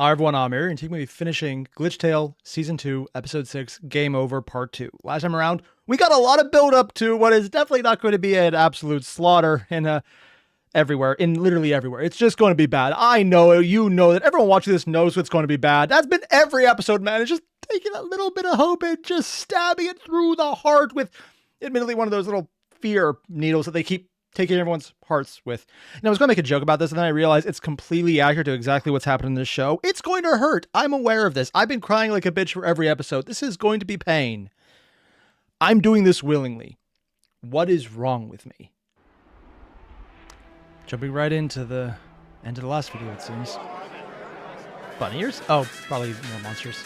Hi everyone, I'm Airier, and today we're going to be finishing Glitchtale Season 2, Episode 6, Game Over Part 2. Last time around, we got a lot of build-up to what is definitely not going to be an absolute slaughter in literally everywhere. It's just going to be bad. I know, you know that everyone watching this knows what's going to be bad. That's been every episode, man. It's just taking a little bit of hope and just stabbing it through the heart with, admittedly, one of those little fear needles that they keep taking everyone's hearts with. And I was going to make a joke about this, and then I realized it's completely accurate to exactly what's happening in this show. It's going to hurt. I'm aware of this. I've been crying like a bitch for every episode. This is going to be pain. I'm doing this willingly. What is wrong with me? Jumping right into the end of the last video, it seems. Bunny ears? Oh, probably more monsters.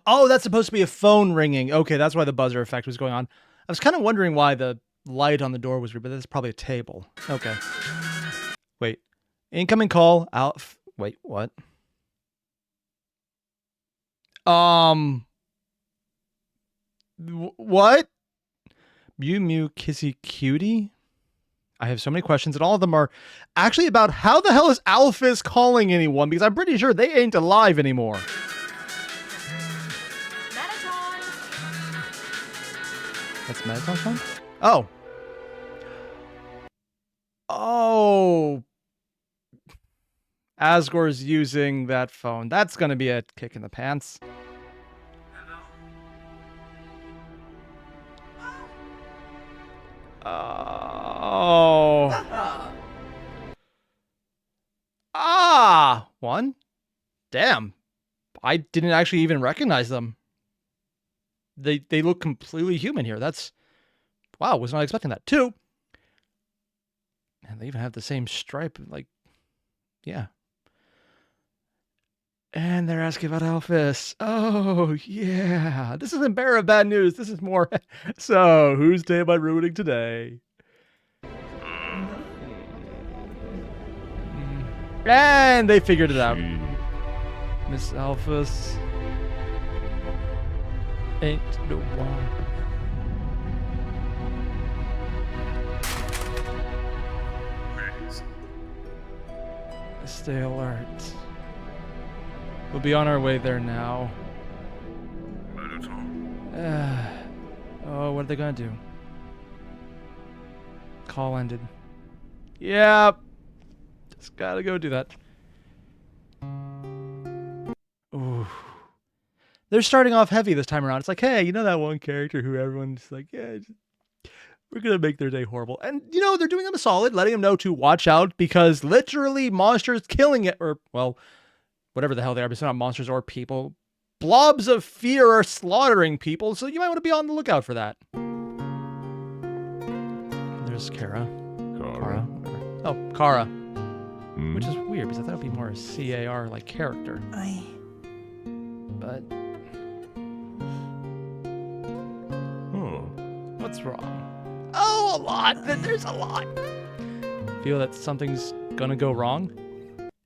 Oh, that's supposed to be a phone ringing. Okay, that's why the buzzer effect was going on. I was kind of wondering why the light on the door was weird, but that's probably a table. Okay. Wait. Incoming call. Wait, what? What? Mew Mew Kissy Cutie? I have so many questions, and all of them are actually about how the hell is Alphys calling anyone, because I'm pretty sure they ain't alive anymore. That's Mettaton's phone? Oh. Oh. Asgore's using that phone. That's going to be a kick in the pants. Oh. One? Damn. I didn't actually even recognize them. They look completely human here. That's... Wow, was not expecting that. Two. And they even have the same stripe. Like, yeah. And they're asking about Alphys. Oh, yeah. This isn't bearer of bad news. This is more... So, whose day am I ruining today? And they figured it out. Miss Alphys ain't no one. Stay alert. We'll be on our way there now. Oh, what are they gonna do? Call ended. Yep. Just gotta go do that. Ooh. They're starting off heavy this time around. It's like, hey, you know that one character who everyone's like, yeah, we're going to make their day horrible. And, you know, they're doing them a solid, letting them know to watch out because literally monsters killing it, or, well, whatever the hell they are, but it's not monsters or people. Blobs of fear are slaughtering people, so you might want to be on the lookout for that. There's Kara. Kara. Oh, Kara. Which is weird because I thought it would be more a C-A-R like character. But... What's wrong? Oh, a lot. There's a lot. Feel that something's gonna go wrong?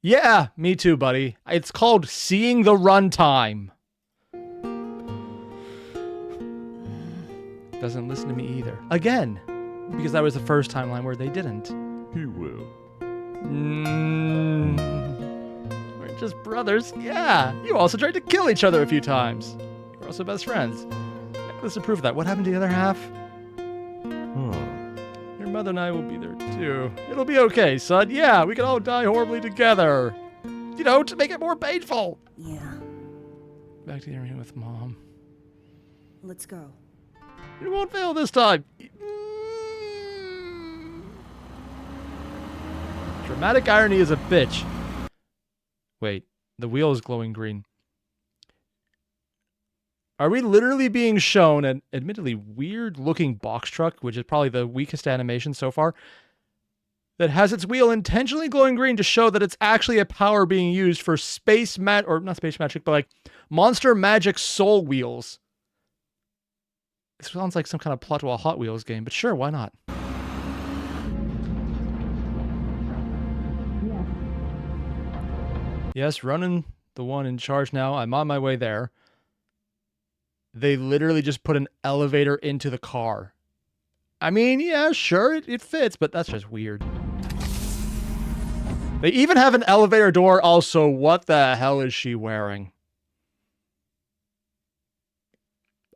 Yeah, me too, buddy. It's called seeing the runtime. Doesn't listen to me either. Again. Because that was the first timeline where they didn't. He will. We're just brothers. Yeah. You also tried to kill each other a few times. We're also best friends. Let's approve that. What happened to the other half? Your mother and I will be there too. It'll be okay, son. Yeah, we can all die horribly together. You know, to make it more painful. Yeah. Back to the room with Mom. Let's go. You won't fail this time. Dramatic irony is a bitch. Wait, the wheel is glowing green. Are we literally being shown an admittedly weird-looking box truck, which is probably the weakest animation so far, that has its wheel intentionally glowing green to show that it's actually a power being used for not space magic, but like monster magic soul wheels. This sounds like some kind of plot to a Hot Wheels game, but sure, why not? Yes, running the one in charge now. I'm on my way there. They literally just put an elevator into the car. I mean, yeah, sure, it fits, but that's just weird. They even have an elevator door. Also, what the hell is she wearing?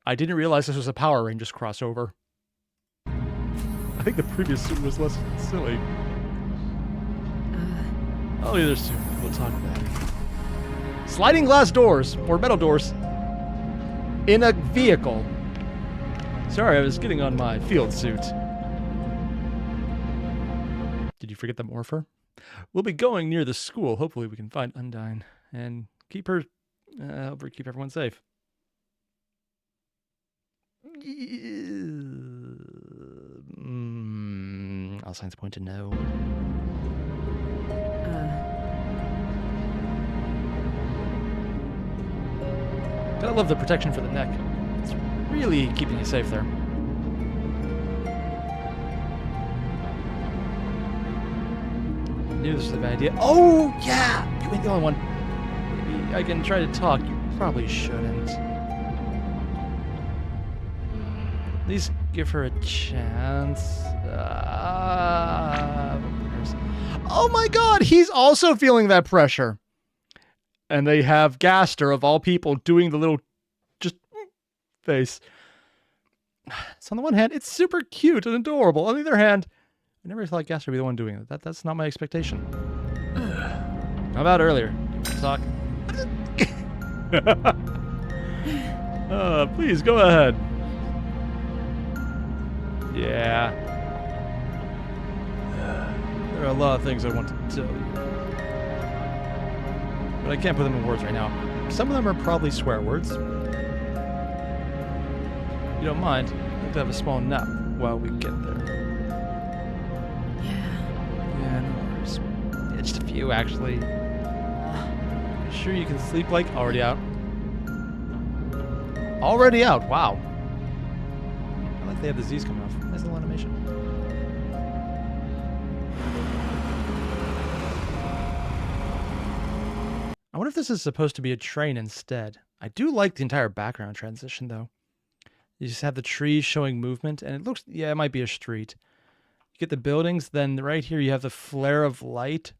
I didn't realize this was a Power Rangers crossover. I think the previous suit was less silly. Oh, yeah, there's two. We'll talk about it. Sliding glass doors, or metal doors, in a vehicle. Sorry, I was getting on my field suit. Did you forget the morpher? We'll be going near the school. Hopefully we can find Undine and keep her, help her keep everyone safe. All signs point to no. Gotta love the protection for the neck. It's really keeping you safe there. I knew this was a bad idea. Oh, yeah! You ain't the only one. Maybe I can try to talk. You probably shouldn't. At least give her a chance. Oh my god, he's also feeling that pressure. And they have Gaster, of all people, doing the little just face. So on the one hand, it's super cute and adorable. On the other hand, I never thought Gaster would be the one doing it. That's not my expectation. How about earlier? Talk. Please, go ahead. Yeah. There are a lot of things I want to tell you. But I can't put them in words right now. Some of them are probably swear words. If you don't mind, I'd like to have a small nap while we get there. Yeah, no worries. Yeah, just a few, actually. You sure you can sleep like already out? Already out, wow. I like they have the Z's coming off. Nice little animation. I wonder if this is supposed to be a train instead. I do like the entire background transition, though. You just have the trees showing movement, and it looks, yeah, it might be a street. You get the buildings, then right here you have the flare of light.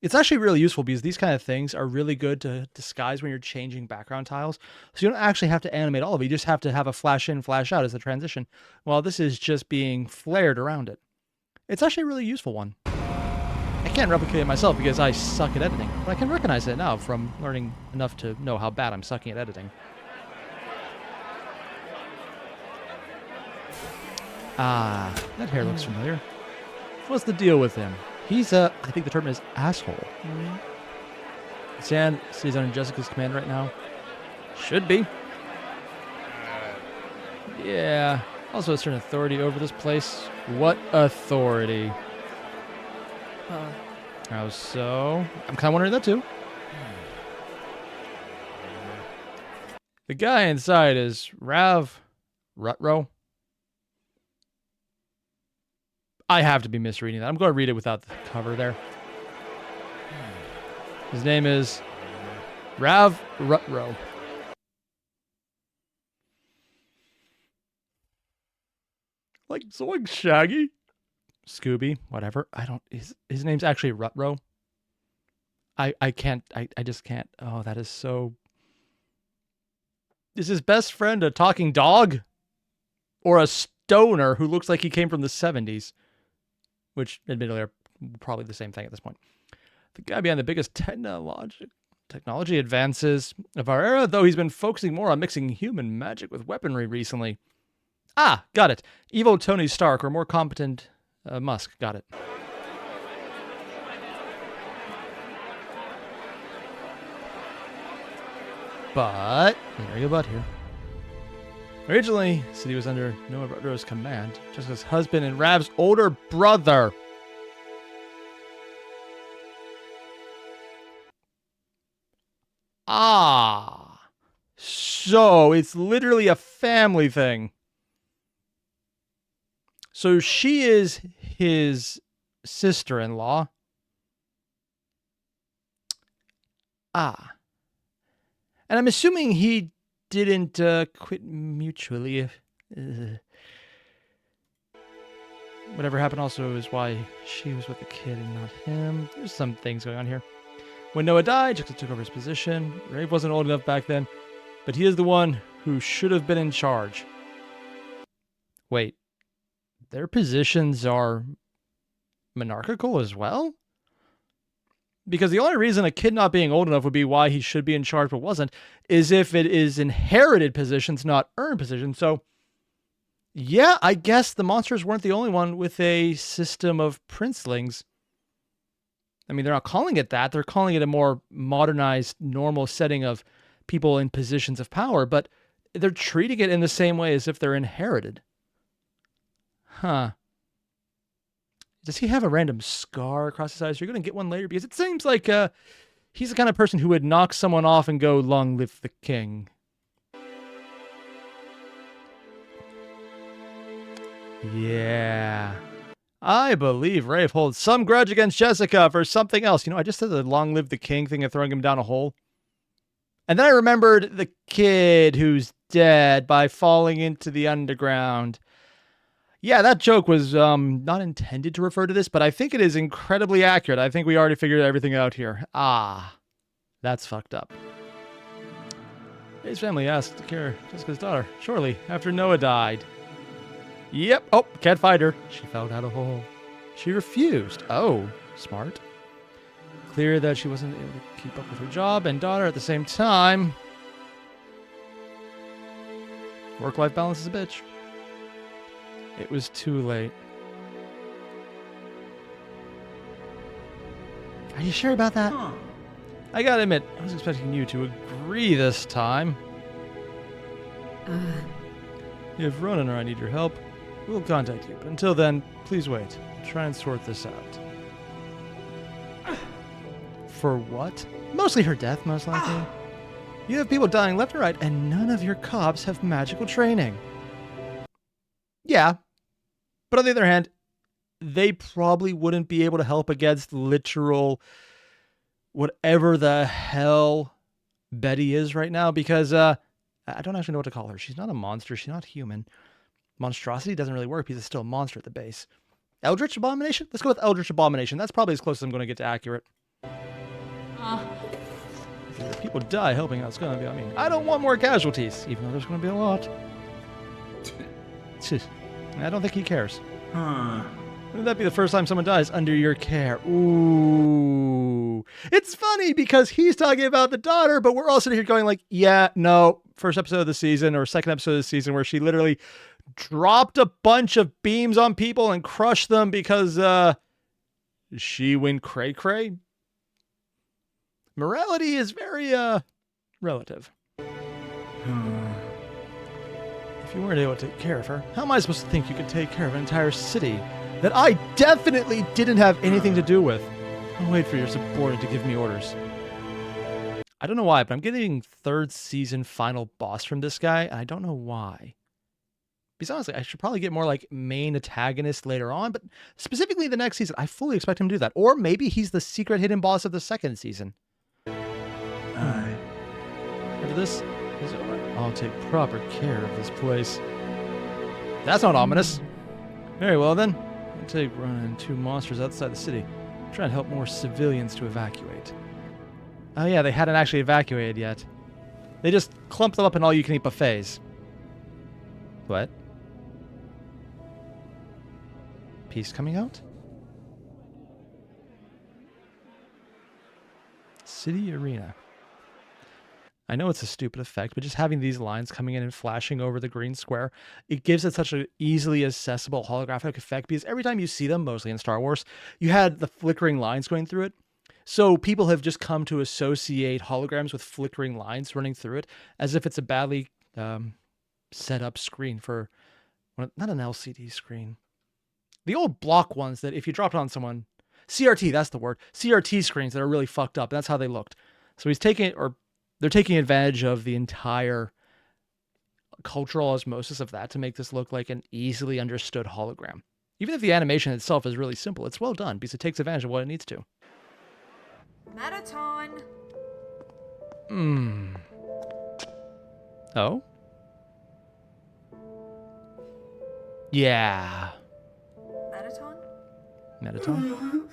It's actually really useful because these kind of things are really good to disguise when you're changing background tiles. So you don't actually have to animate all of it. You just have to have a flash in, flash out as the transition, while this is just being flared around it. It's actually a really useful one. I can't replicate it myself because I suck at editing, but I can recognize it now from learning enough to know how bad I'm sucking at editing. Ah, that hair looks familiar. What's the deal with him? He's I think the term is asshole. Sand stays under Jessica's command right now. Should be. Yeah. Also a certain authority over this place. What authority? How so? I'm kind of wondering that too. The guy inside is Rav Rutro. I have to be misreading that. I'm going to read it without the cover there. His name is Rav Rutro. Like Zoink Shaggy? Scooby, whatever. I don't, his name's actually Rutro. I just can't. Oh, that is so. Is his best friend a talking dog? Or a stoner who looks like he came from the 70s? Which, admittedly, are probably the same thing at this point. The guy behind the biggest technology advances of our era, though he's been focusing more on mixing human magic with weaponry recently. Ah, got it. Evil Tony Stark, or more competent Musk. Got it. But, here. Originally, the city was under Noah Rutro's command, Jessica's husband and Rav's older brother. Ah. So, it's literally a family thing. So, she is his sister-in-law. Ah. And I'm assuming he didn't quit mutually. whatever happened also is why she was with the kid and not him. There's some things going on here. When Noah died, Jackson took over his position. Rafe wasn't old enough back then, but he is the one who should have been in charge. Wait, their positions are monarchical as well? Because the only reason a kid not being old enough would be why he should be in charge but wasn't, is if it is inherited positions, not earned positions. So, yeah, I guess the monsters weren't the only one with a system of princelings. I mean, they're not calling it that. They're calling it a more modernized, normal setting of people in positions of power, but they're treating it in the same way as if they're inherited. Huh. Does he have a random scar across his eyes? You're going to get one later? Because it seems like he's the kind of person who would knock someone off and go, "Long live the king." Yeah. I believe Rafe holds some grudge against Jessica for something else. You know, I just said the "long live the king" thing of throwing him down a hole. And then I remembered the kid who's dead by falling into the underground. Yeah, that joke was not intended to refer to this, but I think it is incredibly accurate. I think we already figured everything out here. Ah, that's fucked up. His family asked to care Jessica's daughter, surely, after Noah died. Yep. Oh, can't find her. She fell down a hole. She refused. Oh, smart. Clear that she wasn't able to keep up with her job and daughter at the same time. Work-life balance is a bitch. It was too late. Are you sure about that? Huh. I gotta admit, I was expecting you to agree this time. If Ronan or I need your help, we'll contact you. But until then, please wait. Try and sort this out. For what? Mostly her death, most likely. You have people dying left and right, and none of your cops have magical training. Yeah. But on the other hand, they probably wouldn't be able to help against literal whatever the hell Betty is right now, because I don't actually know what to call her. She's not a monster. She's not human. Monstrosity doesn't really work because it's still a monster at the base. Eldritch Abomination? Let's go with Eldritch Abomination. That's probably as close as I'm going to get to accurate. If people die helping out, it's going to be, I don't want more casualties, even though there's going to be a lot. I don't think he cares. Wouldn't that be the first time someone dies under your care? Ooh. It's funny because he's talking about the daughter, but we're all sitting here going like, yeah, no. First episode of the season or second episode of the season where she literally dropped a bunch of beams on people and crushed them because she went cray-cray. Morality is very relative. If you weren't able to take care of her, how am I supposed to think you could take care of an entire city that I definitely didn't have anything to do with? I'll wait for your subordinate to give me orders. I don't know why, but I'm getting third season final boss from this guy, and I don't know why. Because honestly, I should probably get more like main antagonist later on, but specifically the next season, I fully expect him to do that. Or maybe he's the secret hidden boss of the second season. After this is over, I'll take proper care of this place. That's not ominous. Very well then. I'll take Ronan and two monsters outside the city. Try and help more civilians to evacuate. Oh yeah, they hadn't actually evacuated yet. They just clumped them up in all-you-can-eat buffets. What? Piece coming out? City Arena. I know it's a stupid effect, but just having these lines coming in and flashing over the green square, it gives it such an easily accessible holographic effect because every time you see them, mostly in Star Wars, you had the flickering lines going through it. So people have just come to associate holograms with flickering lines running through it as if it's a badly set up screen for, not an LCD screen. The old block ones that if you dropped on someone, CRT, that's the word, CRT screens that are really fucked up. That's how they looked. So he's taking it, or they're taking advantage of the entire cultural osmosis of that to make this look like an easily understood hologram. Even if the animation itself is really simple, it's well done because it takes advantage of what it needs to. Marathon. Oh? Yeah. Metatone.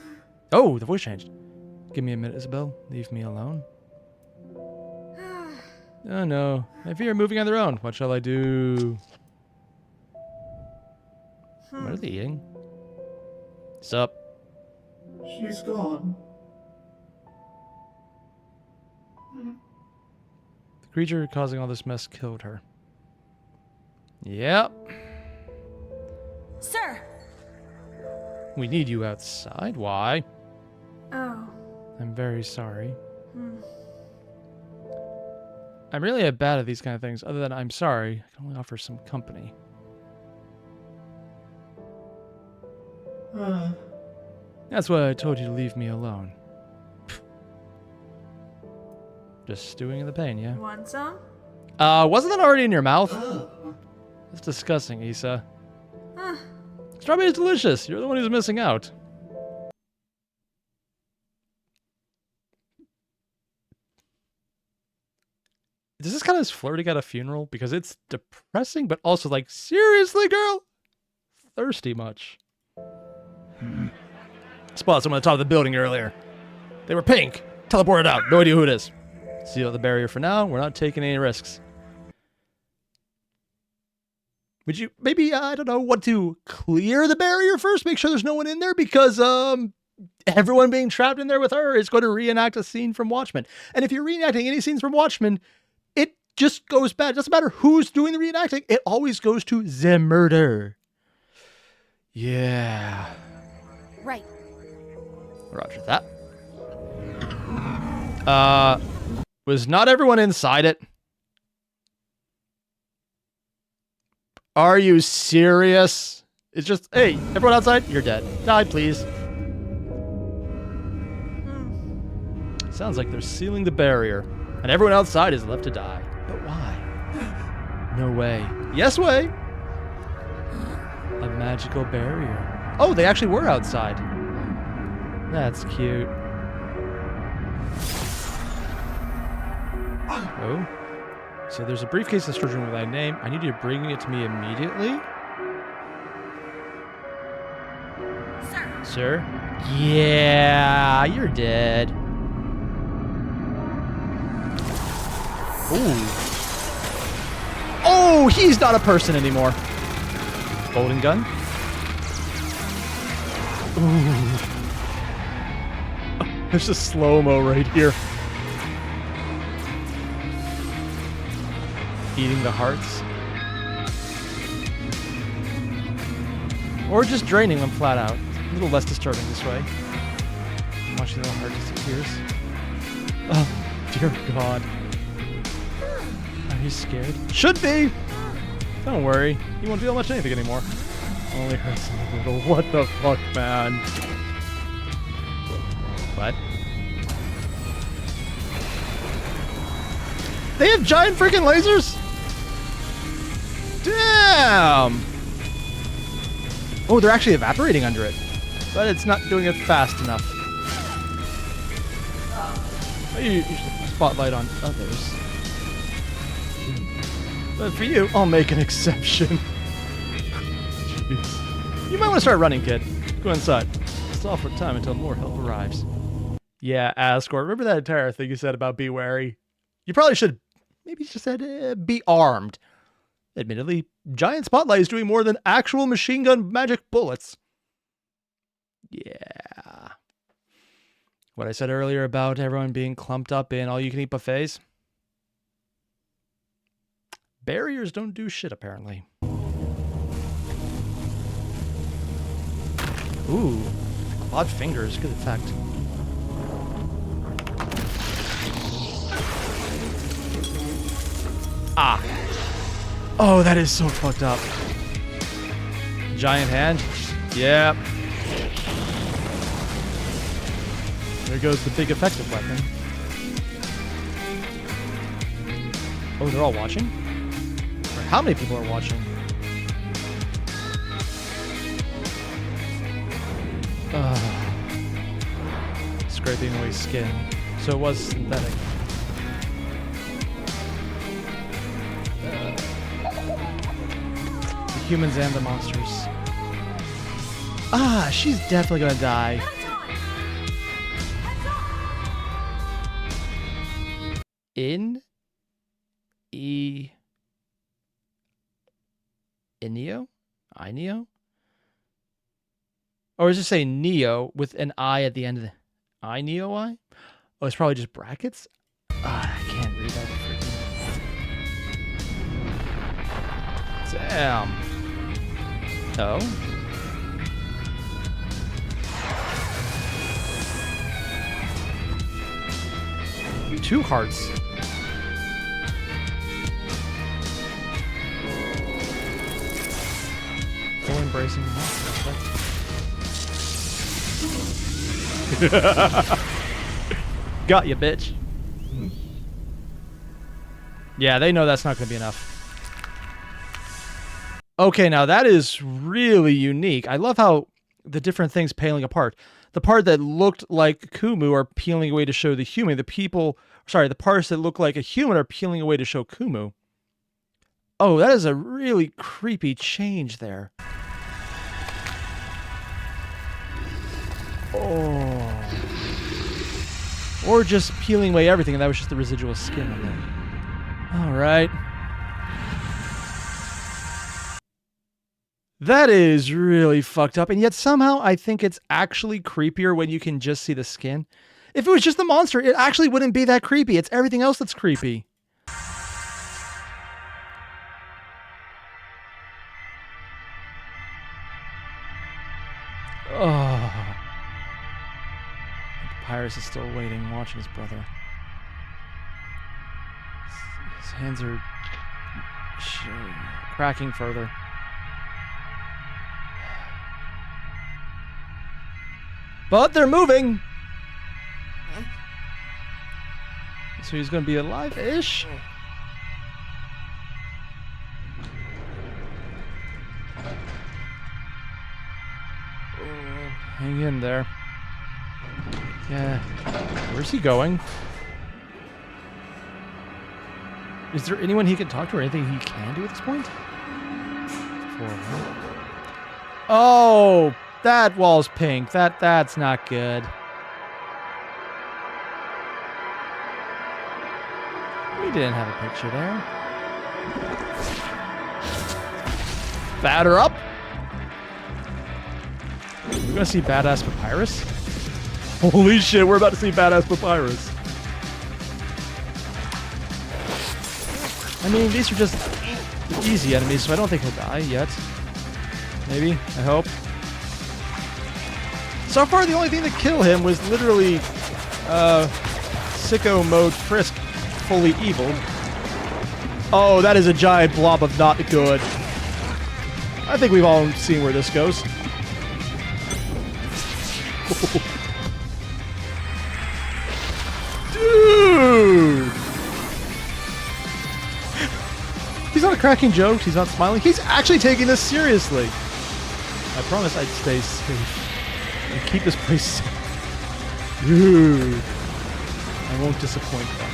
Oh, the voice changed. Give me a minute, Isabel. Leave me alone. Oh no, my feet are moving on their own. What shall I do? What are they eating? Sup? She's gone. The creature causing all this mess killed her. Yep. Sir! We need you outside. Why? Oh. I'm very sorry. I'm really bad at these kind of things. Other than I'm sorry, I can only offer some company. That's why I told you to leave me alone. Just stewing in the pain, yeah? Want some? Wasn't that already in your mouth? That's disgusting, Issa. Strawberry is delicious. You're the one who's missing out. Does this kind of flirting at a funeral? Because it's depressing, but also like, seriously, girl? Thirsty much. Spotted someone on the top of the building earlier. They were pink. Teleported out. No idea who it is. Seal the barrier for now. We're not taking any risks. Would you maybe, I don't know, want to clear the barrier first? Make sure there's no one in there? Because everyone being trapped in there with her is going to reenact a scene from Watchmen. And if you're reenacting any scenes from Watchmen, it just goes bad. It doesn't matter who's doing the reenacting. It always goes to the murder. Yeah. Right. Roger that. Was not everyone inside it? Are you serious? It's just, hey, everyone outside, you're dead. Die, please. Sounds like they're sealing the barrier, and everyone outside is left to die. But why? No way. Yes way. A magical barrier. Oh, they actually were outside. That's cute. Oh. So there's a briefcase in the storage room with my name. I need you to bring it to me immediately. Sir! Sir? Yeah, you're dead. Ooh. Oh, he's not a person anymore. Golden gun. Ooh. There's a slow-mo right here. Eating the hearts. Or just draining them flat out. A little less disturbing this way. Watching the heart disappears. Oh, dear God. Are you scared? Should be! Don't worry. You won't feel much anything anymore. Only hurts a little. What the fuck, man? What? They have giant freaking lasers? Damn! Oh, they're actually evaporating under it. But it's not doing it fast enough. You should spotlight on others. But for you, I'll make an exception. Jeez. You might want to start running, kid. Go inside. Stall for time until more help arrives. Yeah, Asgore. Remember that entire thing you said about be wary? You probably should maybe just said be armed. Admittedly, giant spotlight is doing more than actual machine gun magic bullets. Yeah. What I said earlier about everyone being clumped up in all-you-can-eat buffets? Barriers don't do shit, apparently. Ooh. Clawed fingers. Good effect. Ah. Oh, that is so fucked up. Giant hand? Yep. There goes the big effective weapon. Oh, they're all watching? Or how many people are watching? Scraping away skin. So it was synthetic. The humans and the monsters. Ah, she's definitely gonna die. That's on. That's on. In E Ineo? Ineo? Or is it say Neo with an I at the end of the Ineo I? Oh, it's probably just brackets? Ah, I can't read that freaking. Damn. Oh. 2 hearts. Full embracing. Got you, bitch. Yeah, they know that's not going to be enough. Okay, now that is really unique. I love how the different things paling apart. The part that looked like Kumu are peeling away to show the human. The parts that look like a human are peeling away to show Kumu. Oh, that is a really creepy change there. Oh. Or just peeling away everything, and that was just the residual skin on there. All right. That is really fucked up, and yet somehow I think it's actually creepier when you can just see the skin. If it was just the monster, it actually wouldn't be that creepy. It's everything else that's creepy. Oh. Papyrus is still waiting, watching his brother. His hands are cracking further. But they're moving! So he's gonna be alive-ish? Hang in there. Yeah. Where's he going? Is there anyone he can talk to or anything he can do at this point? Oh! That wall's pink. That's not good. We didn't have a picture there. Batter up. We're gonna see badass Papyrus. Holy shit, we're about to see badass Papyrus. I mean, these are just easy enemies, so I don't think he'll die yet. Maybe, I hope. So far, the only thing to kill him was literally sicko mode Frisk, fully evil. Oh, that is a giant blob of not good. I think we've all seen where this goes. Dude! He's not cracking jokes, he's not smiling, he's actually taking this seriously. I promise I'd stay safe. And keep this place safe. Dude. I won't disappoint them.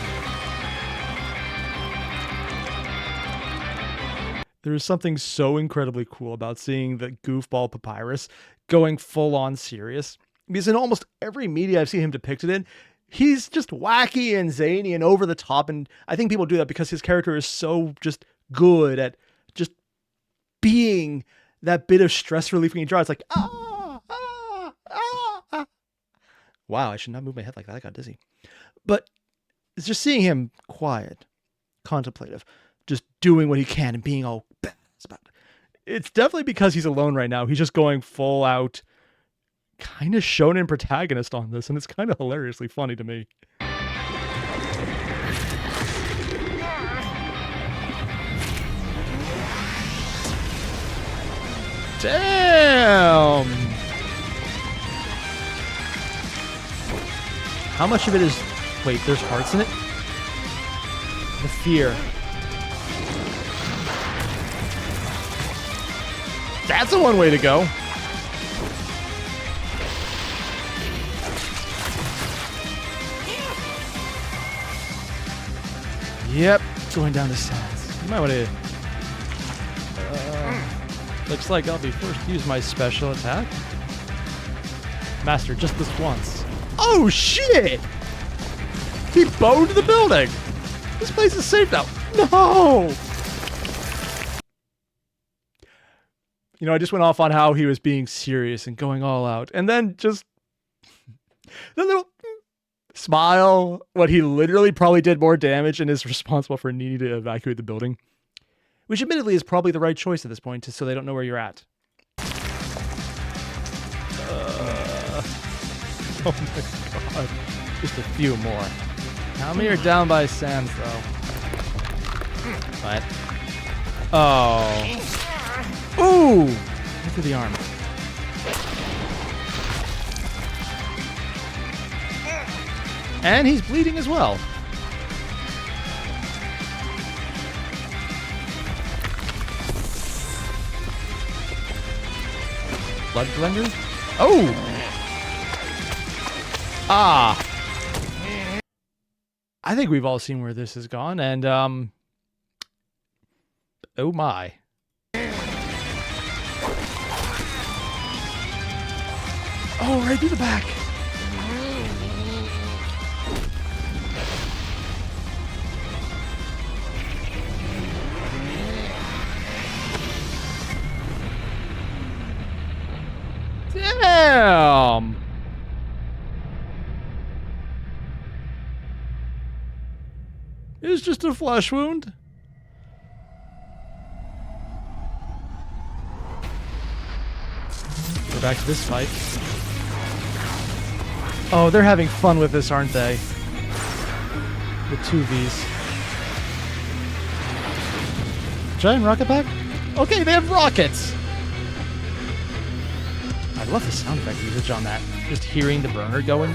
There is something so incredibly cool about seeing the goofball Papyrus going full-on serious. Because in almost every media I've seen him depicted in, he's just wacky and zany and over the top. And I think people do that because his character is so just good at just being that bit of stress relief when he draws. It's like, wow, I should not move my head like that. I got dizzy. But it's just seeing him quiet, contemplative, just doing what he can and being all badass about it. It's definitely because he's alone right now. He's just going full out kind of shonen protagonist on this, and it's kind of hilariously funny to me. Damn! How much of it is... Wait, there's hearts in it? The fear. That's a one way to go. Yep, going down to stats. You might want to... looks like I'll be forced to use my special attack. Master, just this once. Oh, shit! He boned the building! This place is safe now. No! You know, I just went off on how he was being serious and going all out. And then just... the little smile when he literally probably did more damage and is responsible for needing to evacuate the building. Which admittedly is probably the right choice at this point, so they don't know where you're at. Oh my god. Just a few more. How many are down by Sam's, though? What? Oh. Ooh! Right through the arm. And he's bleeding as well. Blood blender? Oh! Ah! I think we've all seen where this has gone, and, oh my. Oh, right through the back! Damn! It was just a flesh wound. Go back to this fight. Oh, they're having fun with this, aren't they? The 2Vs. Giant rocket pack? Okay, they have rockets! I love the sound effect usage on that. Just hearing the burner going.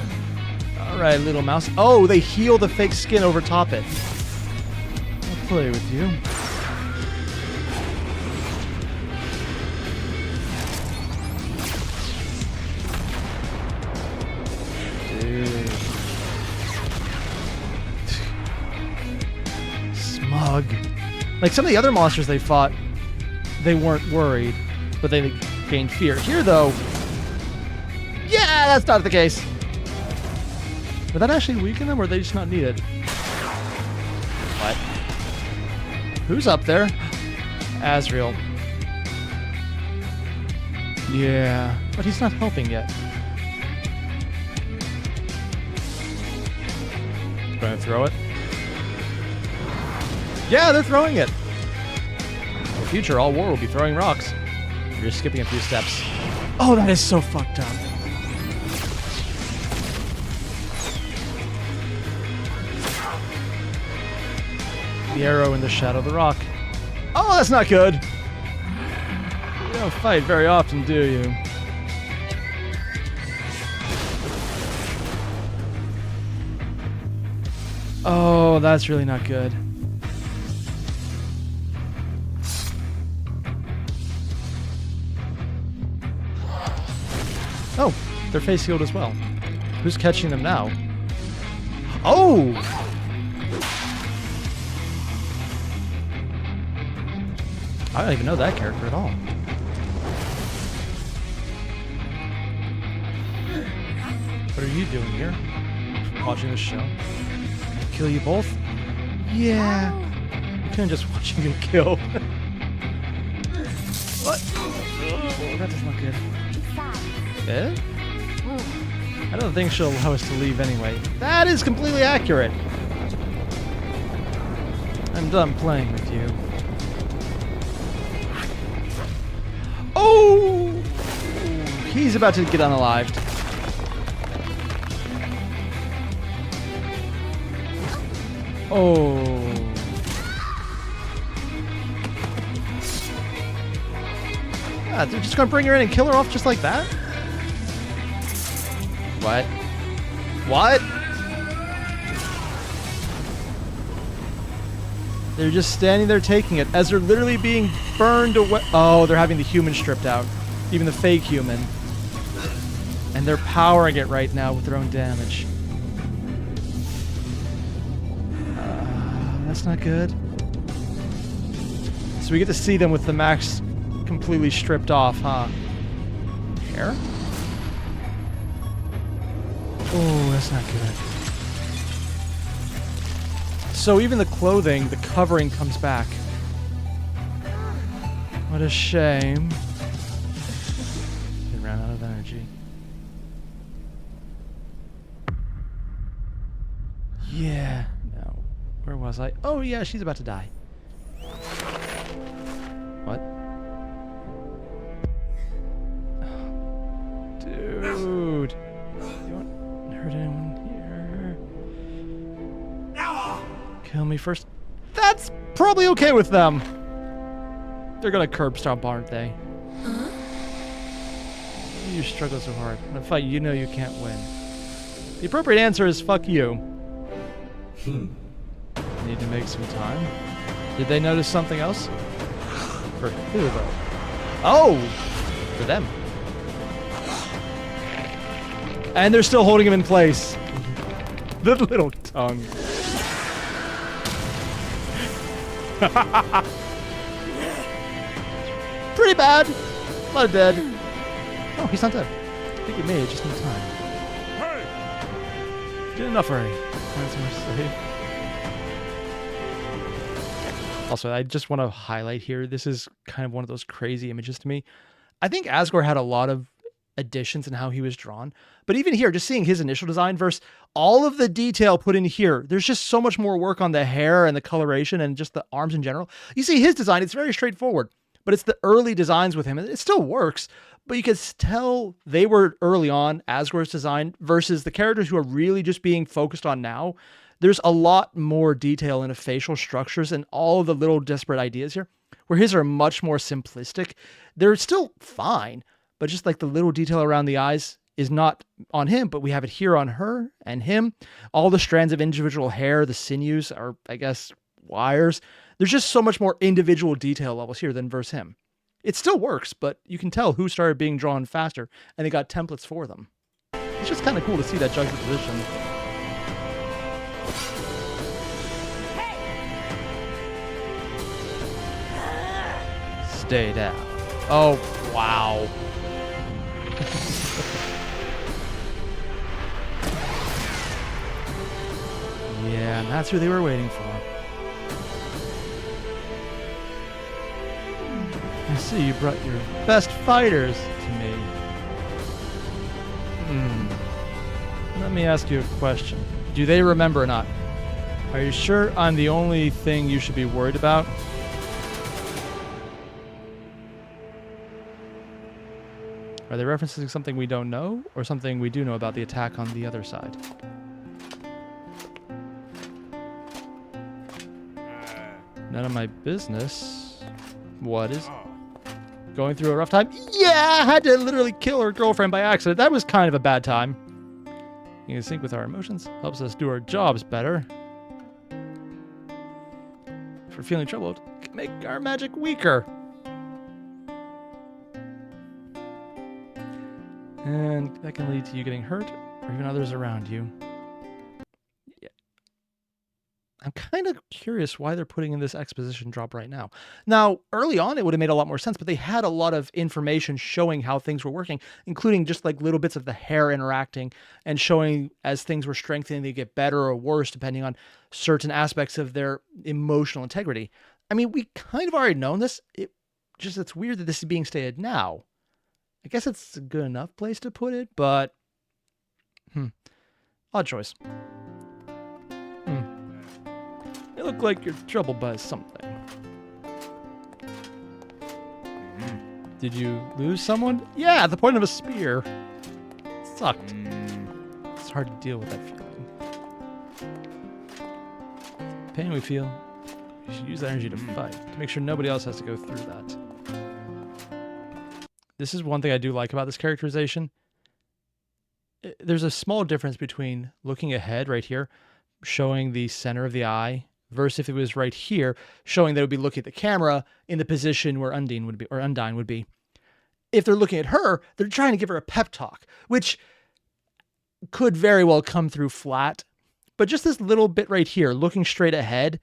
Alright, little mouse. Oh, they heal the fake skin over top it. I'll play with you. Dude. Smug. Like some of the other monsters they fought, they weren't worried, but they gained fear. Here, though, yeah, that's not the case. Would that actually weaken them, or are they just not needed? What? Who's up there? Asriel. Yeah, but he's not helping yet. Going to throw it? Yeah, they're throwing it. In the future, all war will be throwing rocks. You're skipping a few steps. Oh, that is so fucked up. The arrow in the shadow of the rock. Oh, that's not good. You don't fight very often, do you? Oh, that's really not good. Oh, they're face healed as well. Who's catching them now? Oh! I don't even know that character at all. What are you doing here? Watching this show? Kill you both? Yeah. You couldn't just watch you get killed. What? Oh, that doesn't look good. Eh? I don't think she'll allow us to leave anyway. That is completely accurate. I'm done playing with you. Oh! He's about to get unalived. Oh. Yeah, they're just gonna bring her in and kill her off just like that? What? What? They're just standing there taking it as they're literally being burned away. Oh, they're having the human stripped out. Even the fake human. And they're powering it right now with their own damage. That's not good. So we get to see them with the max completely stripped off, huh? Hair? Oh, that's not good. So even the clothing, the covering comes back. What a shame. They ran out of energy. Yeah. No. Where was I? Oh, yeah, she's about to die. What? Dude. You won't hurt anyone here. Kill me first. That's probably okay with them. They're gonna curb stomp, aren't they? You struggle so hard. In a fight you know you can't win. The appropriate answer is fuck you. Need to make some time. Did they notice something else? For who, though? Oh! For them. And they're still holding him in place. The little tongue. Pretty bad. A lot of dead. Oh, he's not dead. I think he may just need time. Get enough already. That's more safe. Also, I just want to highlight here, this is kind of one of those crazy images to me. I think Asgore had a lot of additions in how he was drawn. But even here, just seeing his initial design versus all of the detail put in here, there's just so much more work on the hair and the coloration and just the arms in general. You see his design, it's very straightforward. But it's the early designs with him. It still works, but you can tell they were early on, Asgore's design, versus the characters who are really just being focused on now. There's a lot more detail in the facial structures and all the little disparate ideas here, where his are much more simplistic. They're still fine, but just like the little detail around the eyes is not on him, but we have it here on her and him. All the strands of individual hair, the sinews are, I guess, wires. There's just so much more individual detail levels here than versus him. It still works, but you can tell who started being drawn faster, and they got templates for them. It's just kind of cool to see that juxtaposition. Stay down. Oh, wow. Yeah, and that's who they were waiting for. I see you brought your best fighters to me. Let me ask you a question. Do they remember or not? Are you sure I'm the only thing you should be worried about? Are they referencing something we don't know, or something we do know about the attack on the other side? None of my business. What is... Going through a rough time? Yeah, I had to literally kill her girlfriend by accident. That was kind of a bad time. Being in sync with our emotions helps us do our jobs better. If we're feeling troubled, it can make our magic weaker. And that can lead to you getting hurt, or even others around you. Yeah. I'm kind of curious why they're putting in this exposition drop right now. Now, early on, it would have made a lot more sense, but they had a lot of information showing how things were working, including just like little bits of the hair interacting and showing as things were strengthening, they get better or worse depending on certain aspects of their emotional integrity. I mean, we kind of already known this. It's weird that this is being stated now. I guess it's a good enough place to put it, but odd choice. You look like you're troubled by something. Did you lose someone? Yeah, at the point of a spear. It sucked. It's hard to deal with that feeling. The pain we feel, you should use that energy to fight, to make sure nobody else has to go through that. This is one thing I do like about this characterization. There's a small difference between looking ahead right here, showing the center of the eye, versus if it was right here, showing they would be looking at the camera in the position where Undine would be, or Undine would be. If they're looking at her, they're trying to give her a pep talk, which could very well come through flat. But just this little bit right here, looking straight ahead,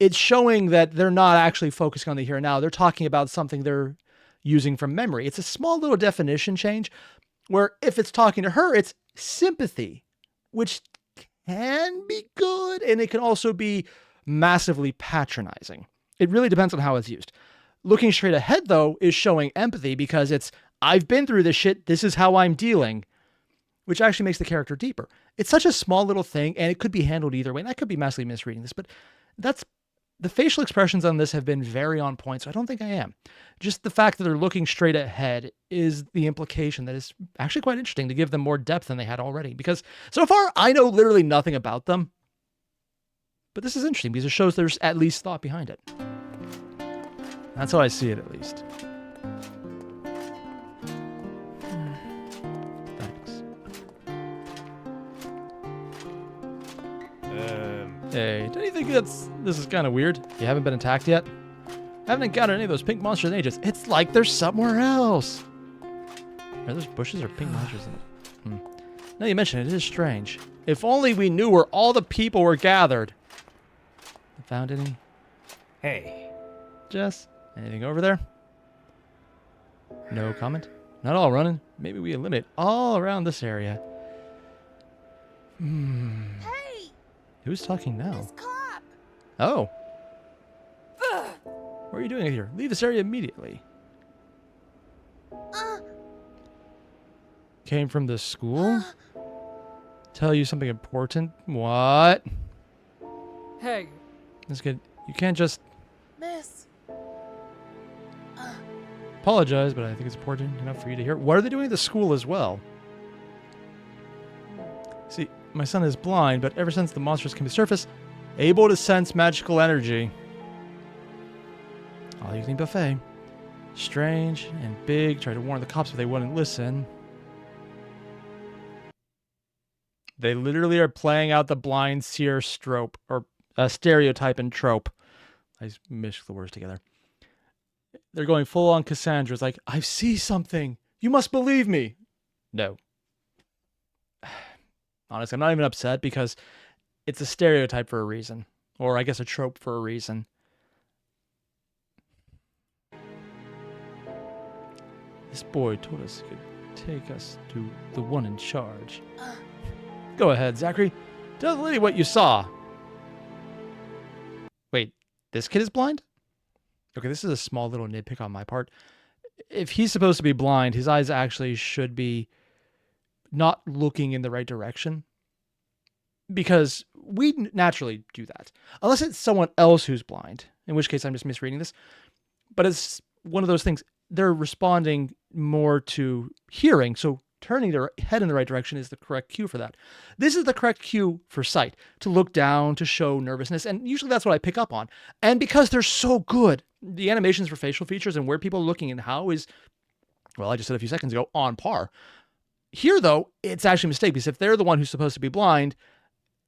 it's showing that they're not actually focusing on the here and now. They're talking about something they're using from memory. It's a small little definition change, where if it's talking to her, it's sympathy, which can be good, and it can also be massively patronizing. It really depends on how it's used. Looking straight ahead, though, is showing empathy because it's, I've been through this shit, this is how I'm dealing, which actually makes the character deeper. It's such a small little thing, and it could be handled either way, and I could be massively misreading this, but the facial expressions on this have been very on point, so I don't think I am. Just the fact that they're looking straight ahead is the implication that is actually quite interesting to give them more depth than they had already, because so far I know literally nothing about them, but this is interesting because it shows there's at least thought behind it. That's how I see it, at least. Thanks. Hey, don't you think this is kind of weird? You haven't been attacked yet? I haven't encountered any of those pink monsters in ages. It's like they're somewhere else. Are those bushes or pink monsters in it? Now you mention it, it is strange. If only we knew where all the people were gathered. Found any? Hey. Jess? Anything over there? No comment? Not all running. Maybe we eliminate all around this area. Hey! Who's talking now? This cop! Oh. What are you doing here? Leave this area immediately. Came from the school? Tell you something important? What? Hey. That's good. You can't just Miss. apologize, but I think it's important enough for you to hear. What are they doing at the school as well? See, my son is blind, but ever since the monsters came to the surface, able to sense magical energy. All you can eat buffet. Strange and big. Tried to warn the cops, but they wouldn't listen. They literally are playing out the blind seer trope, or stereotype and trope. I mixed the words together. They're going full on Cassandra. It's like, I see something. You must believe me. No. Honestly, I'm not even upset because it's a stereotype for a reason. Or I guess a trope for a reason. This boy told us he could take us to the one in charge. Go ahead, Zachary. Tell the lady what you saw. Wait, this kid is blind? Okay, this is a small little nitpick on my part. If he's supposed to be blind, his eyes actually should be not looking in the right direction. Because we naturally do that. Unless it's someone else who's blind, in which case I'm just misreading this. But it's one of those things. They're responding more to hearing, so turning their head in the right direction is the correct cue for that. This is the correct cue for sight, to look down, to show nervousness, and usually that's what I pick up on. And because they're so good, the animations for facial features and where people are looking and how is, well, I just said a few seconds ago, on par. Here, though, it's actually a mistake, because if they're the one who's supposed to be blind,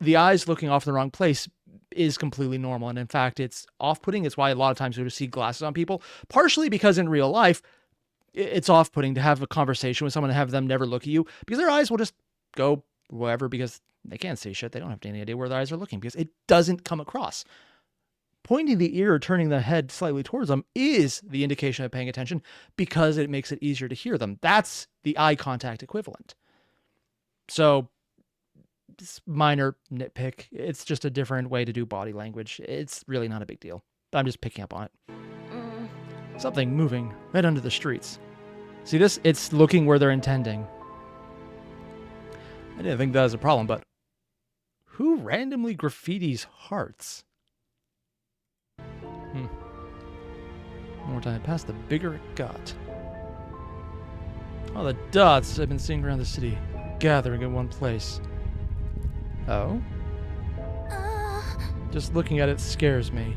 the eyes looking off in the wrong place is completely normal. And in fact, it's off-putting. It's why a lot of times you see glasses on people, partially because in real life, it's off-putting to have a conversation with someone and have them never look at you, because their eyes will just go wherever, because they can't see shit. They don't have any idea where their eyes are looking because it doesn't come across. Pointing the ear or turning the head slightly towards them is the indication of paying attention because it makes it easier to hear them. That's the eye contact equivalent. So, this minor nitpick. It's just a different way to do body language. It's really not a big deal. I'm just picking up on it. Something moving right under the streets. See this? It's looking where they're intending. I didn't think that was a problem, but who randomly graffitis hearts? The more time it passed, the bigger it got. All the dots I've been seeing around the city, gathering in one place. Oh? Just looking at it scares me.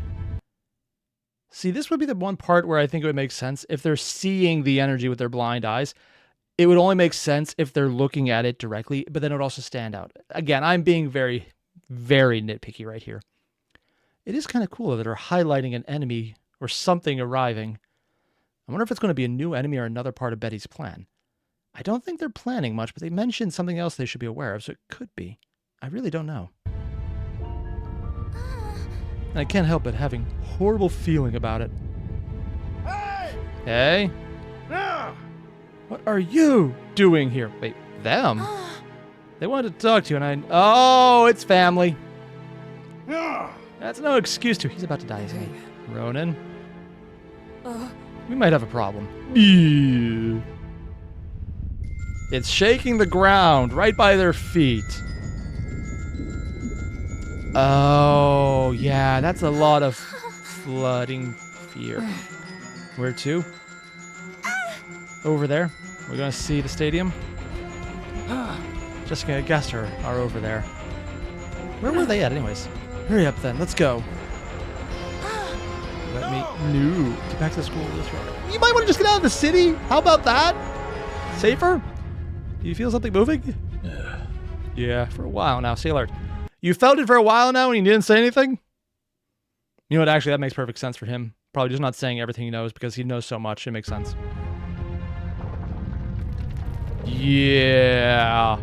See, this would be the one part where I think it would make sense if they're seeing the energy with their blind eyes. It would only make sense if they're looking at it directly, but then it would also stand out. Again, I'm being very, very nitpicky right here. It is kind of cool that they're highlighting an enemy or something arriving. I wonder if it's going to be a new enemy or another part of Betty's plan. I don't think they're planning much, but they mentioned something else they should be aware of, so it could be. I really don't know. And I can't help but having a horrible feeling about it. Hey! Hey? No! What are you doing here? Wait, them? They wanted to talk to you, and I... Oh, it's family. That's no excuse to... He's about to die, isn't he? Ronan? We might have a problem. Yeah. It's shaking the ground right by their feet. Oh, yeah, that's a lot of flooding fear. Where to? Over there. We're going to see the stadium. Jessica and Gaster are over there. Where were they at anyways? Hurry up then, let's go. Let me... No. Get back to the school this way. You might want to just get out of the city. How about that? Safer? Do you feel something moving? Yeah, for a while now. Stay alert. You felt it for a while now and you didn't say anything? You know what, actually, that makes perfect sense for him. Probably just not saying everything he knows because he knows so much. It makes sense. Yeah.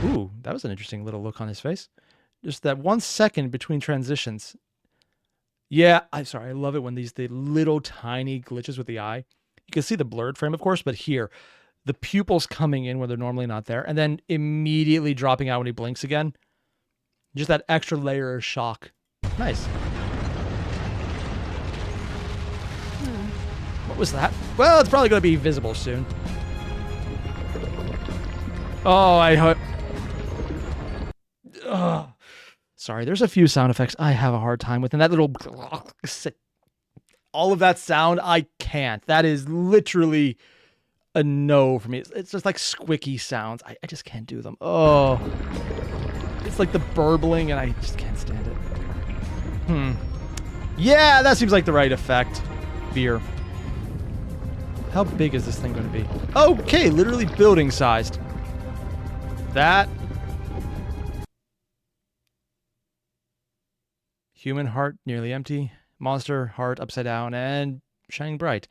Ooh, that was an interesting little look on his face. Just that 1 second between transitions. Yeah, I love it when the little tiny glitches with the eye. You can see the blurred frame, of course, but here, the pupils coming in where they're normally not there, and then immediately dropping out when he blinks again. Just that extra layer of shock. Nice. What was that? Well, it's probably going to be visible soon. Oh, I hope... Sorry, there's a few sound effects I have a hard time with, and that little... All of that sound, I can't. That is literally a no for me. It's just like squicky sounds. I just can't do them. Oh. It's like the burbling, and I just can't stand it. Yeah, that seems like the right effect. Beer. How big is this thing going to be? Okay, literally building sized. That... Human heart nearly empty, monster heart upside down, and shining bright.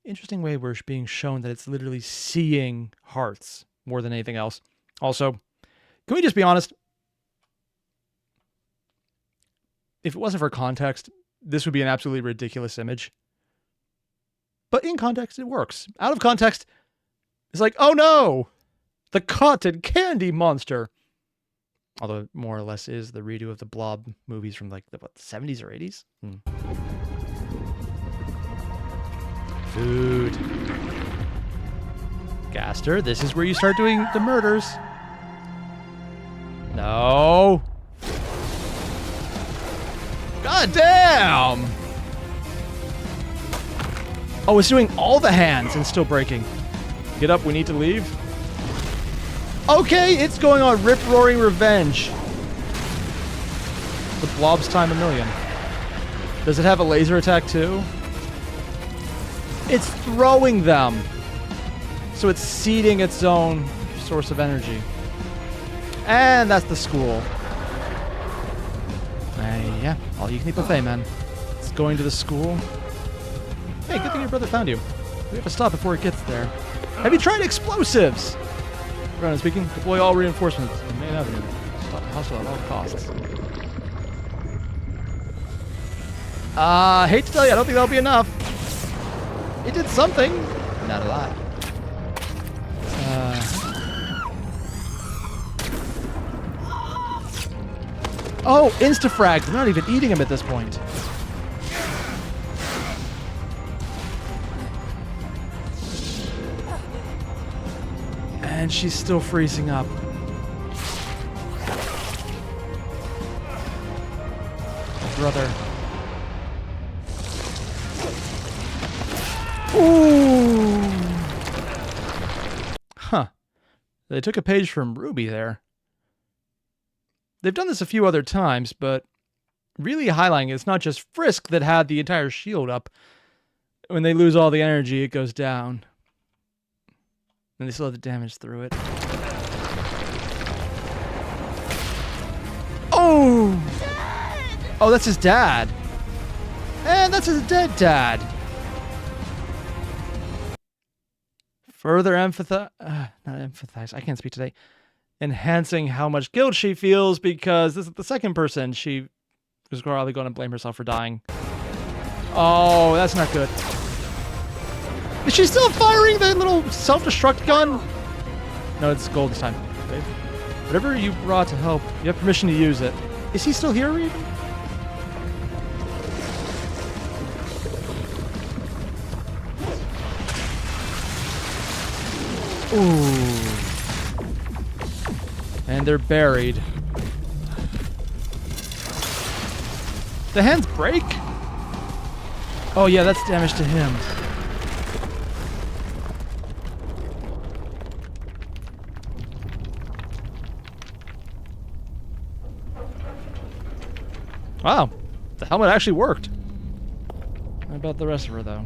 Interesting way we're being shown that it's literally seeing hearts more than anything else. Also, can we just be honest? If it wasn't for context, this would be an absolutely ridiculous image. But in context, it works. Out of context, it's like, oh no! The cotton candy monster! Although it more or less is the redo of the Blob movies from like the 70s or 80s. Food. Gaster, this is where you start doing the murders. No. God damn! Oh, it's doing all the hands and still breaking. Get up, we need to leave. Okay, it's going on rip-roaring revenge. The Blob's time 1,000,000. Does it have a laser attack too? It's throwing them. So it's seeding its own source of energy. And that's the school. Yeah, all you can eat buffet, man. It's going to the school. Hey, good thing your brother found you. We have to stop before it gets there. Have you tried explosives? Ronan speaking. Deploy all reinforcements to Main Avenue. Stop the hostile at all costs. Hate to tell you, I don't think that'll be enough. It did something. Not a lot. Oh, insta-frag. They're not even eating him at this point. And she's still freezing up. Brother. Ooh. Huh. They took a page from Ruby there. They've done this a few other times, but really highlighting it's not just Frisk that had the entire shield up. When they lose all the energy, it goes down. And they still have the damage through it. Oh! Dad! Oh, that's his dad. And that's his dead dad. Further not empathize. I can't speak today. Enhancing how much guilt she feels because this is the second person she is probably going to blame herself for dying. Oh, that's not good. Is she still firing the little self-destruct gun? No, it's gold this time. Okay. Whatever you brought to help, you have permission to use it. Is he still here even? Ooh. And they're buried. The hands break? Oh yeah, that's damage to him. Wow, the helmet actually worked. How about the rest of her, though?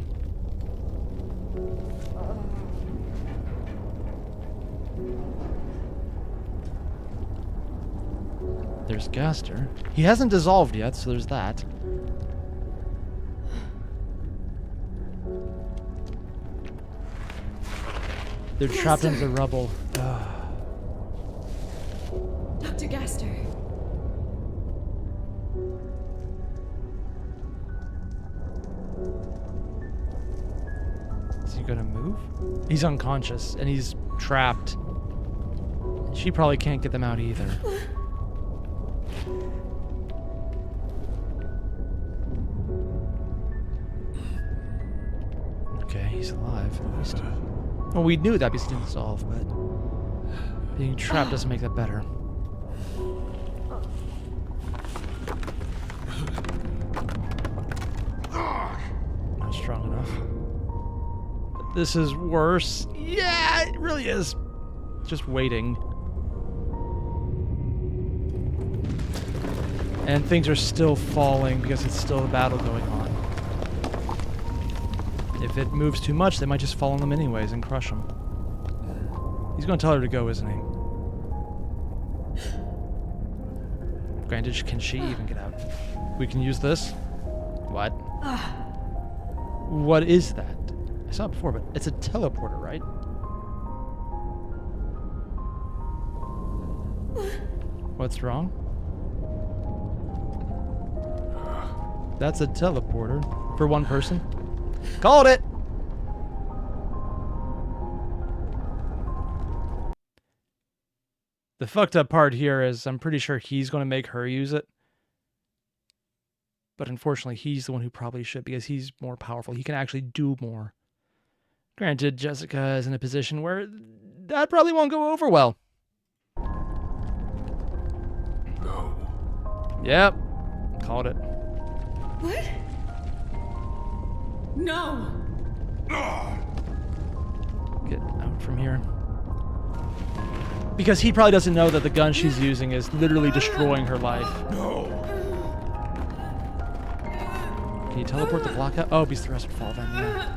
There's Gaster. He hasn't dissolved yet, so there's that. They're trapped in the rubble. Dr. Gaster. Is he gonna move? He's unconscious and he's trapped. She probably can't get them out either. Okay, he's alive at least. Well, we knew that because he didn't dissolve, but being trapped doesn't make that better. Not strong enough. But this is worse. Yeah, it really is. Just waiting. And things are still falling because it's still a battle going on. If it moves too much, they might just fall on them anyways and crush them. He's going to tell her to go, isn't he? Granted, can she even get out? We can use this. What? What is that? I saw it before, but it's a teleporter, right? What's wrong? That's a teleporter for one person. Called it! The fucked up part here is I'm pretty sure he's going to make her use it. But unfortunately, he's the one who probably should because he's more powerful. He can actually do more. Granted, Jessica is in a position where that probably won't go over well. No. Yep. Called it. What? No! Get out from here. Because he probably doesn't know that the gun she's using is literally destroying her life. No. Can you teleport the block out? Oh, because the rest would fall then, yeah.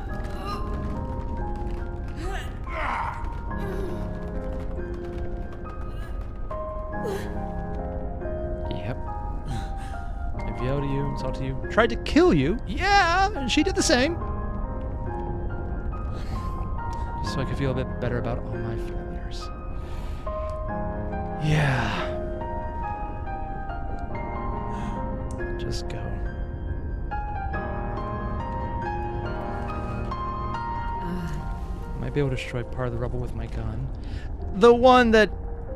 Yep. If to you, it's all to you. Tried to kill you? Yeah, and she did the same. Just so I could feel a bit better about all my failures. Yeah. Just go. Might be able to destroy part of the rubble with my gun. The one that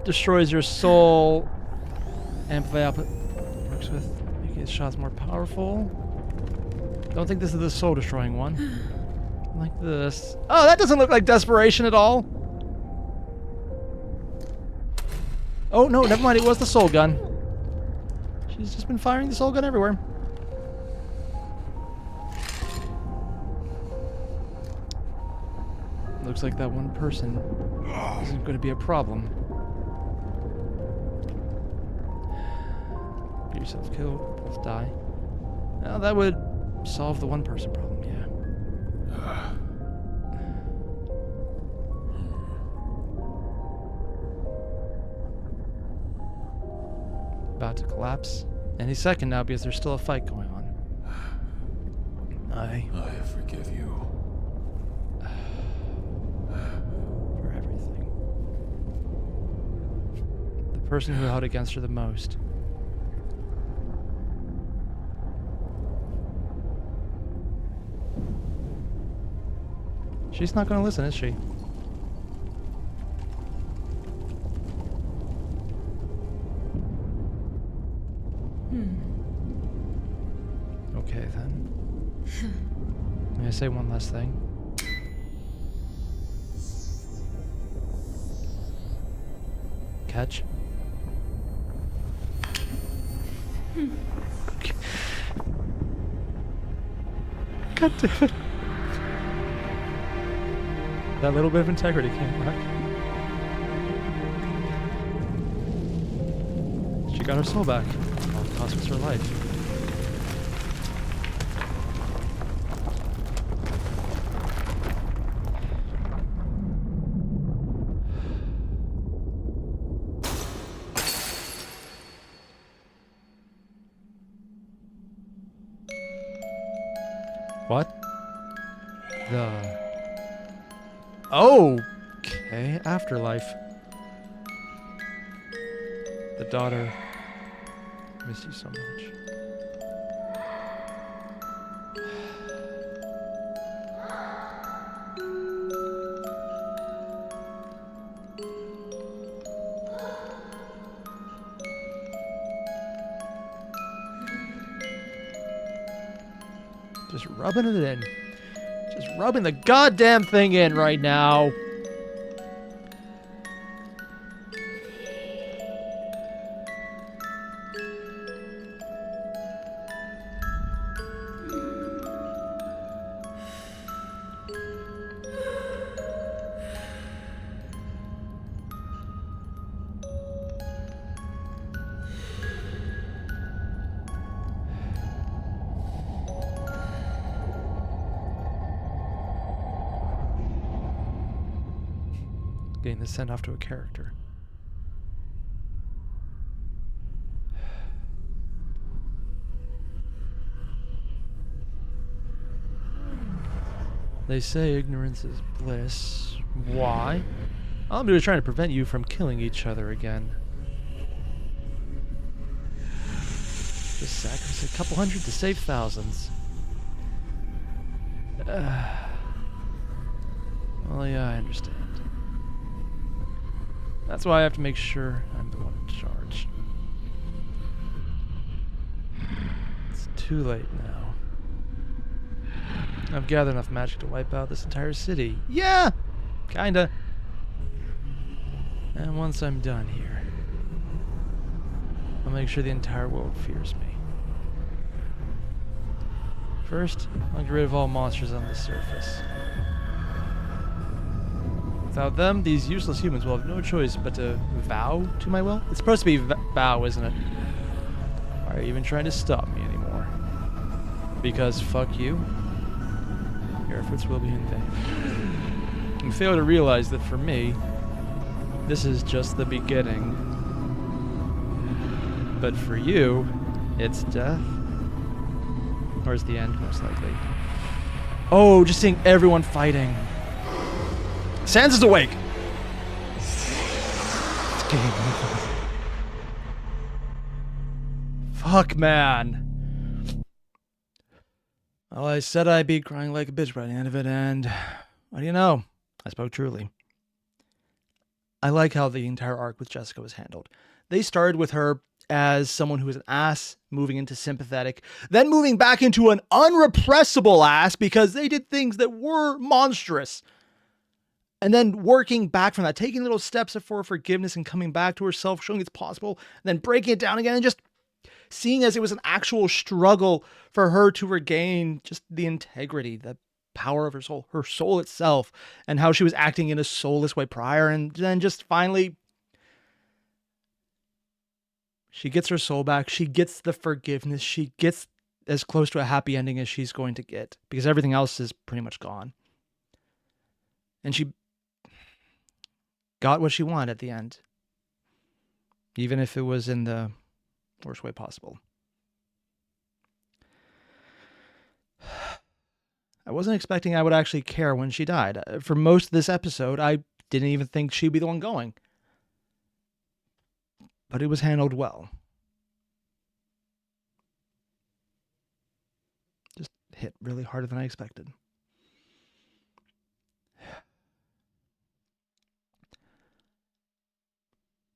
destroys your soul. Amplify output works with making his shots more powerful. Don't think this is the soul destroying one. Like this. Oh, that doesn't look like desperation at all. Oh no, never mind, it was the soul gun. She's just been firing the soul gun everywhere. Looks like that one person isn't going to be a problem. Get yourself killed. Let's die. Now that would solve the one person problem, yeah. About to collapse any second now because there's still a fight going on. I forgive you. For everything. The person who held against her the most. She's not gonna listen, is she? Okay, then. May I say one last thing? Catch? Okay. God damn it. That little bit of integrity came back. She got her soul back. All it cost was her life. What? Okay, afterlife. The daughter. I miss you so much. Just rubbing it in. Just rubbing the goddamn thing in right now. Getting this sent off to a character. They say ignorance is bliss. Why? All I'm doing is trying to prevent you from killing each other again. Just sacrifice a couple hundred to save thousands. Well, yeah, I understand. That's why I have to make sure I'm the one in charge. It's too late now. I've gathered enough magic to wipe out this entire city. Yeah! Kinda. And once I'm done here, I'll make sure the entire world fears me. First, I'll get rid of all monsters on the surface. Without them, these useless humans will have no choice but to vow to my will. It's supposed to be vow, isn't it? Why are you even trying to stop me anymore? Because fuck you. Your efforts will be in vain. You fail to realize that for me, this is just the beginning. But for you, it's death. Or is the end, most likely. Oh, just seeing everyone fighting. Sans is awake! It's game over. Fuck, man. Well, I said I'd be crying like a bitch by the end of it, and what do you know? I spoke truly. I like how the entire arc with Jessica was handled. They started with her as someone who was an ass, moving into sympathetic, then moving back into an unrepressible ass because they did things that were monstrous. And then working back from that, taking little steps for forgiveness and coming back to herself, showing it's possible, and then breaking it down again and just seeing as it was an actual struggle for her to regain just the integrity, the power of her soul itself, and how she was acting in a soulless way prior. And then just finally, she gets her soul back. She gets the forgiveness. She gets as close to a happy ending as she's going to get because everything else is pretty much gone. And she got what she wanted at the end, even if it was in the worst way possible. I wasn't expecting I would actually care when she died. For most of this episode, I didn't even think she'd be the one going. But it was handled well. Just hit really harder than I expected.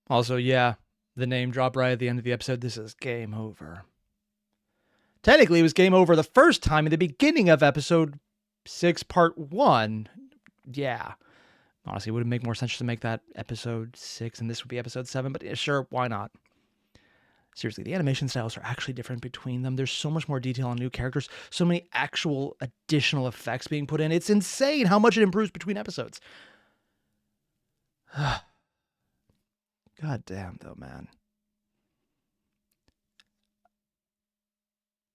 Also, yeah, the name drop right at the end of the episode. This is game over. Technically, it was game over the first time in the beginning of episode 6, part 1. Yeah. Honestly, it would make more sense to make that episode 6 and this would be episode 7, but yeah, sure, why not? Seriously, the animation styles are actually different between them. There's so much more detail on new characters, so many actual additional effects being put in. It's insane how much it improves between episodes. God damn, though, man.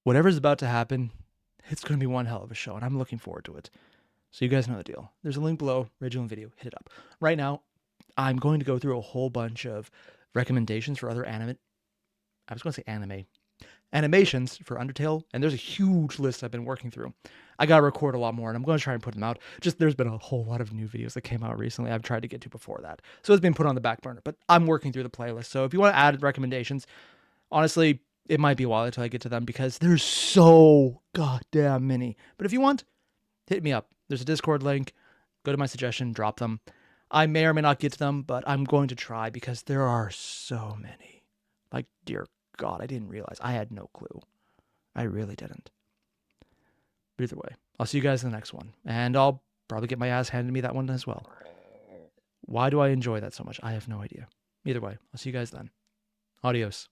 Whatever's about to happen, it's going to be one hell of a show, and I'm looking forward to it. So you guys know the deal. There's a link below, original video, hit it up. Right now, I'm going to go through a whole bunch of recommendations for other animations for Undertale, and there's a huge list I've been working through. I gotta record a lot more, and I'm going to try and put them out. Just there's been a whole lot of new videos that came out recently I've tried to get to before that. So it's been put on the back burner, but I'm working through the playlist. So if you want to add recommendations, honestly, it might be a while until I get to them because there's so goddamn many. But if you want, hit me up. There's a Discord link. Go to my suggestion, drop them. I may or may not get to them, but I'm going to try because there are so many. Like, dear God, I didn't realize. I had no clue. I really didn't. But either way, I'll see you guys in the next one. And I'll probably get my ass handed to me that one as well. Why do I enjoy that so much? I have no idea. Either way, I'll see you guys then. Adios.